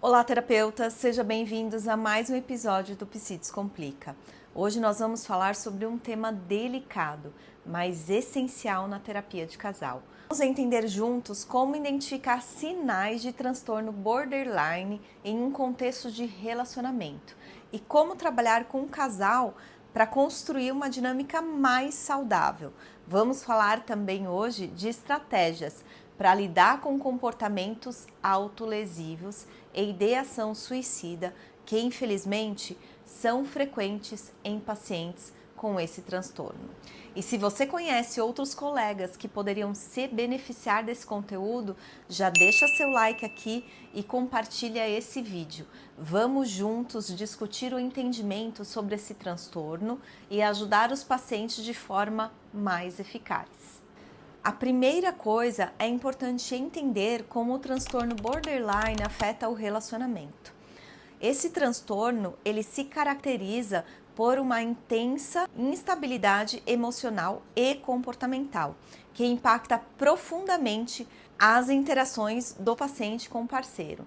Olá, terapeutas! Sejam bem-vindos a mais um episódio do Psi Descomplica. Hoje nós vamos falar sobre um tema delicado, mas essencial na terapia de casal. Vamos entender juntos como identificar sinais de transtorno borderline em um contexto de relacionamento e como trabalhar com o casal para construir uma dinâmica mais saudável. Vamos falar também hoje de estratégias para lidar com comportamentos autolesivos e ideação suicida que, infelizmente, são frequentes em pacientes com esse transtorno. E se você conhece outros colegas que poderiam se beneficiar desse conteúdo, já deixa seu like aqui e compartilha esse vídeo. Vamos juntos discutir o entendimento sobre esse transtorno e ajudar os pacientes de forma mais eficaz. A primeira coisa é importante entender como o transtorno borderline afeta o relacionamento. Esse transtorno, ele se caracteriza por uma intensa instabilidade emocional e comportamental, que impacta profundamente as interações do paciente com o parceiro.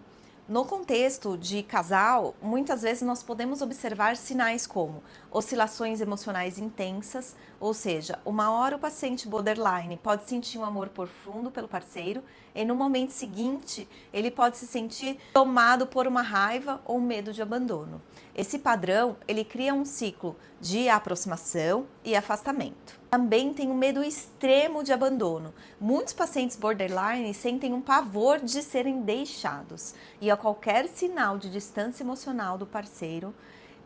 No contexto de casal, muitas vezes nós podemos observar sinais como oscilações emocionais intensas, ou seja, uma hora o paciente borderline pode sentir um amor profundo pelo parceiro e no momento seguinte ele pode se sentir tomado por uma raiva ou medo de abandono. Esse padrão, ele cria um ciclo de aproximação e afastamento. Também tem um medo extremo de abandono. Muitos pacientes borderline sentem um pavor de serem deixados e a qualquer sinal de distância emocional do parceiro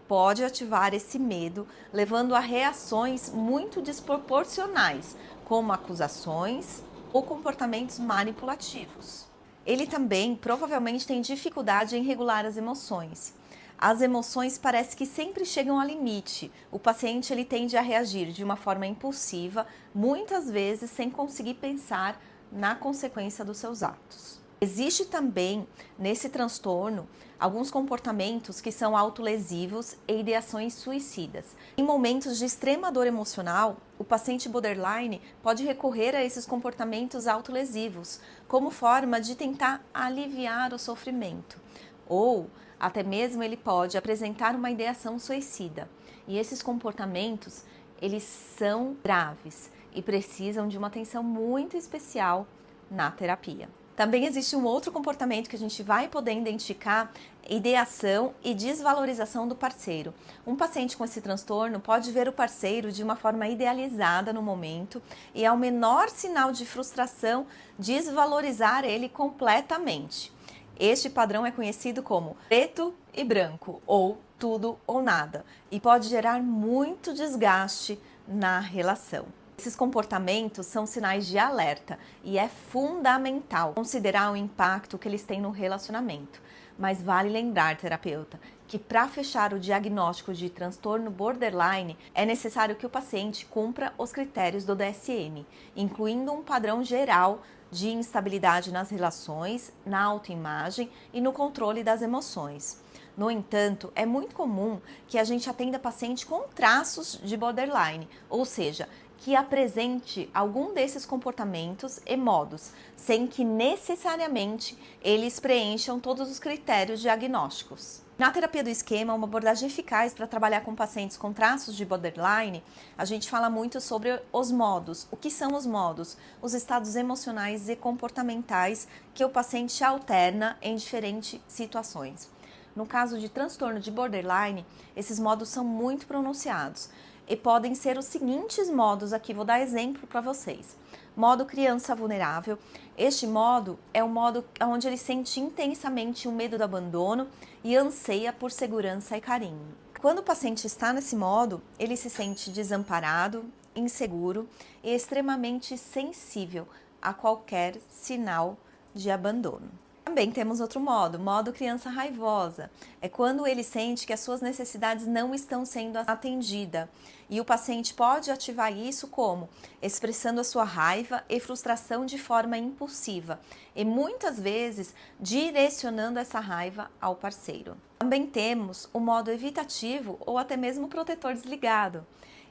pode ativar esse medo, levando a reações muito desproporcionais, como acusações ou comportamentos manipulativos. Ele também provavelmente tem dificuldade em regular as emoções. As emoções parece que sempre chegam ao limite. O paciente ele tende a reagir de uma forma impulsiva, muitas vezes sem conseguir pensar na consequência dos seus atos. Existe também, nesse transtorno, alguns comportamentos que são autolesivos e ideações suicidas. Em momentos de extrema dor emocional, o paciente borderline pode recorrer a esses comportamentos autolesivos como forma de tentar aliviar o sofrimento. Ou até mesmo ele pode apresentar uma ideação suicida. E esses comportamentos, eles são graves e precisam de uma atenção muito especial na terapia. Também existe um outro comportamento que a gente vai poder identificar: ideação e desvalorização do parceiro. Um paciente com esse transtorno pode ver o parceiro de uma forma idealizada no momento e, ao menor sinal de frustração, desvalorizar ele completamente. Este padrão é conhecido como preto e branco, ou tudo ou nada, e pode gerar muito desgaste na relação. Esses comportamentos são sinais de alerta e é fundamental considerar o impacto que eles têm no relacionamento. Mas vale lembrar, terapeuta, que para fechar o diagnóstico de transtorno borderline é necessário que o paciente cumpra os critérios do DSM, incluindo um padrão geral de instabilidade nas relações, na autoimagem e no controle das emoções. No entanto, é muito comum que a gente atenda paciente com traços de borderline, ou seja, que apresente algum desses comportamentos e modos, sem que necessariamente eles preencham todos os critérios diagnósticos. Na terapia do esquema, uma abordagem eficaz para trabalhar com pacientes com traços de borderline, a gente fala muito sobre os modos. O que são os modos? Os estados emocionais e comportamentais que o paciente alterna em diferentes situações. No caso de transtorno de borderline, esses modos são muito pronunciados e podem ser os seguintes modos aqui, vou dar exemplo para vocês. Modo criança vulnerável. Este modo é um modo onde ele sente intensamente o medo do abandono e anseia por segurança e carinho. Quando o paciente está nesse modo, ele se sente desamparado, inseguro e extremamente sensível a qualquer sinal de abandono. Também temos outro modo criança raivosa. É quando ele sente que as suas necessidades não estão sendo atendidas. E o paciente pode ativar isso como expressando a sua raiva e frustração de forma impulsiva e muitas vezes direcionando essa raiva ao parceiro. Também temos o modo evitativo ou até mesmo protetor desligado.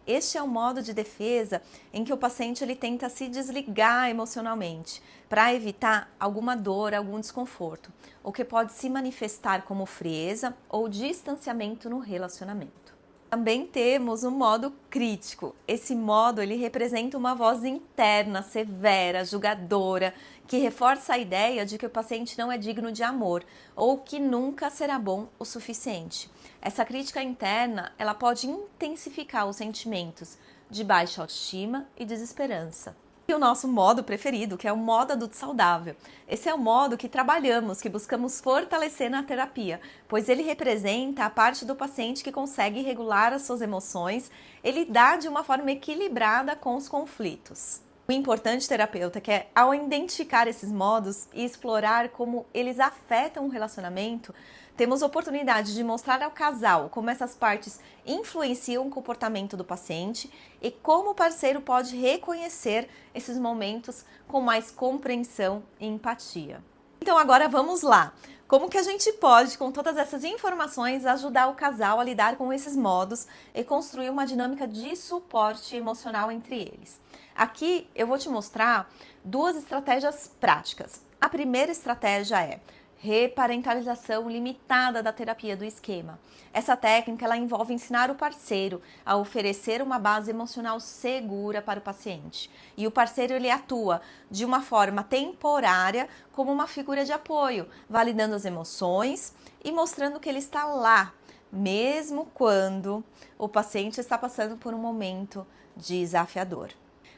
este é um modo de defesa em que o paciente ele tenta se desligar emocionalmente para evitar alguma dor, algum desconforto, o que pode se manifestar como frieza ou distanciamento no relacionamento. Também temos o modo crítico. Esse modo ele representa uma voz interna, severa, julgadora, que reforça a ideia de que o paciente não é digno de amor ou que nunca será bom o suficiente. Essa crítica interna, ela pode intensificar os sentimentos de baixa autoestima e desesperança. E o nosso modo preferido, que é o modo adulto saudável. Esse é o modo que trabalhamos, que buscamos fortalecer na terapia, pois ele representa a parte do paciente que consegue regular as suas emoções e lidar de uma forma equilibrada com os conflitos. O importante, terapeuta, que é ao identificar esses modos e explorar como eles afetam o relacionamento, temos oportunidade de mostrar ao casal como essas partes influenciam o comportamento do paciente e como o parceiro pode reconhecer esses momentos com mais compreensão e empatia. Então agora vamos lá! Como que a gente pode, com todas essas informações, ajudar o casal a lidar com esses modos e construir uma dinâmica de suporte emocional entre eles? Aqui eu vou te mostrar duas estratégias práticas. A primeira estratégia é reparentalização limitada da terapia do esquema. Essa técnica ela envolve ensinar o parceiro a oferecer uma base emocional segura para o paciente. E o parceiro ele atua de uma forma temporária como uma figura de apoio, validando as emoções e mostrando que ele está lá, mesmo quando o paciente está passando por um momento desafiador.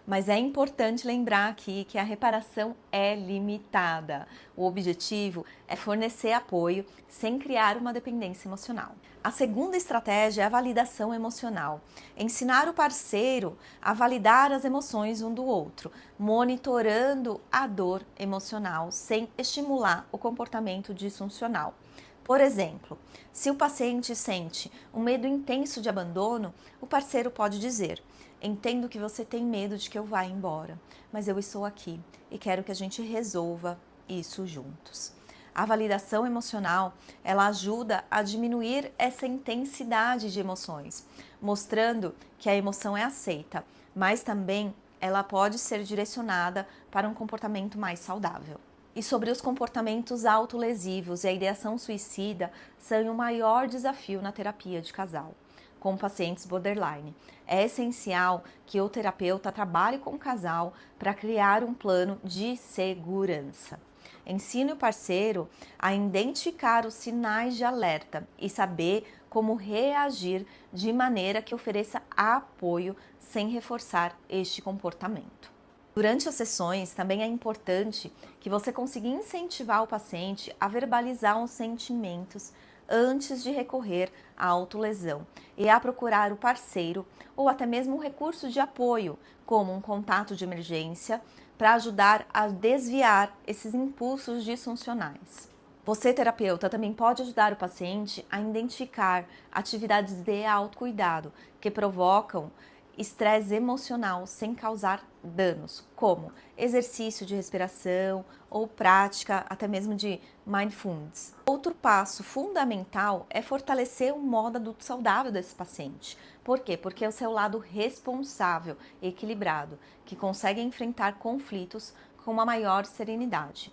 Mas é importante lembrar aqui que a reparação é limitada. O objetivo é fornecer apoio sem criar uma dependência emocional. A segunda estratégia é a validação emocional. Ensinar o parceiro a validar as emoções um do outro, monitorando a dor emocional sem estimular o comportamento disfuncional. Por exemplo, se o paciente sente um medo intenso de abandono, o parceiro pode dizer: entendo que você tem medo de que eu vá embora, mas eu estou aqui e quero que a gente resolva isso juntos. A validação emocional, ela ajuda a diminuir essa intensidade de emoções, mostrando que a emoção é aceita, mas também ela pode ser direcionada para um comportamento mais saudável. E sobre os comportamentos autolesivos e a ideação suicida são o maior desafio na terapia de casal com pacientes borderline. É essencial que o terapeuta trabalhe com o casal para criar um plano de segurança. Ensine o parceiro a identificar os sinais de alerta e saber como reagir de maneira que ofereça apoio sem reforçar este comportamento. Durante as sessões, também é importante que você consiga incentivar o paciente a verbalizar os sentimentos antes de recorrer à autolesão e a procurar o parceiro ou até mesmo um recurso de apoio, como um contato de emergência, para ajudar a desviar esses impulsos disfuncionais. Você, terapeuta, também pode ajudar o paciente a identificar atividades de autocuidado que provocam estresse emocional sem causar danos, como exercício de respiração ou prática até mesmo de mindfulness. Outro passo fundamental é fortalecer o modo adulto saudável desse paciente. Por quê? Porque é o seu lado responsável, equilibrado, que consegue enfrentar conflitos com uma maior serenidade.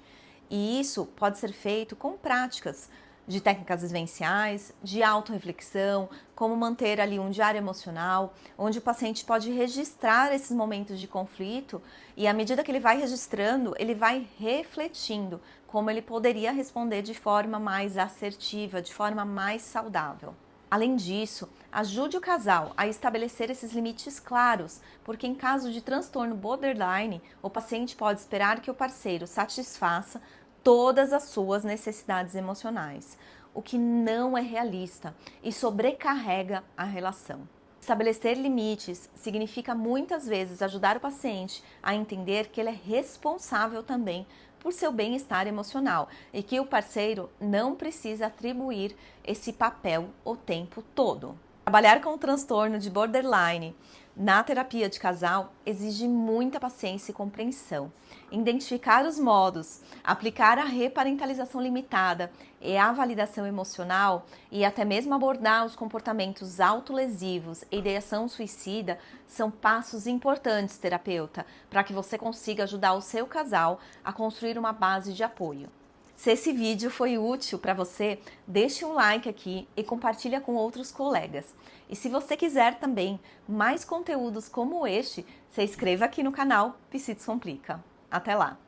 E isso pode ser feito com práticas de técnicas vivenciais, de autorreflexão, como manter ali um diário emocional, onde o paciente pode registrar esses momentos de conflito e à medida que ele vai registrando, ele vai refletindo como ele poderia responder de forma mais assertiva, de forma mais saudável. Além disso, ajude o casal a estabelecer esses limites claros, porque em caso de transtorno borderline, o paciente pode esperar que o parceiro satisfaça todas as suas necessidades emocionais, o que não é realista e sobrecarrega a relação. Estabelecer limites significa muitas vezes ajudar o paciente a entender que ele é responsável também por seu bem-estar emocional e que o parceiro não precisa atribuir esse papel o tempo todo. Trabalhar com o transtorno de borderline Na terapia de casal, exige muita paciência e compreensão. Identificar os modos, aplicar a reparentalização limitada e a validação emocional e até mesmo abordar os comportamentos autolesivos e ideação suicida são passos importantes, terapeuta, para que você consiga ajudar o seu casal a construir uma base de apoio. Se esse vídeo foi útil para você, deixe um like aqui e compartilha com outros colegas. E se você quiser também mais conteúdos como este, se inscreva aqui no canal Psites Complica. Até lá!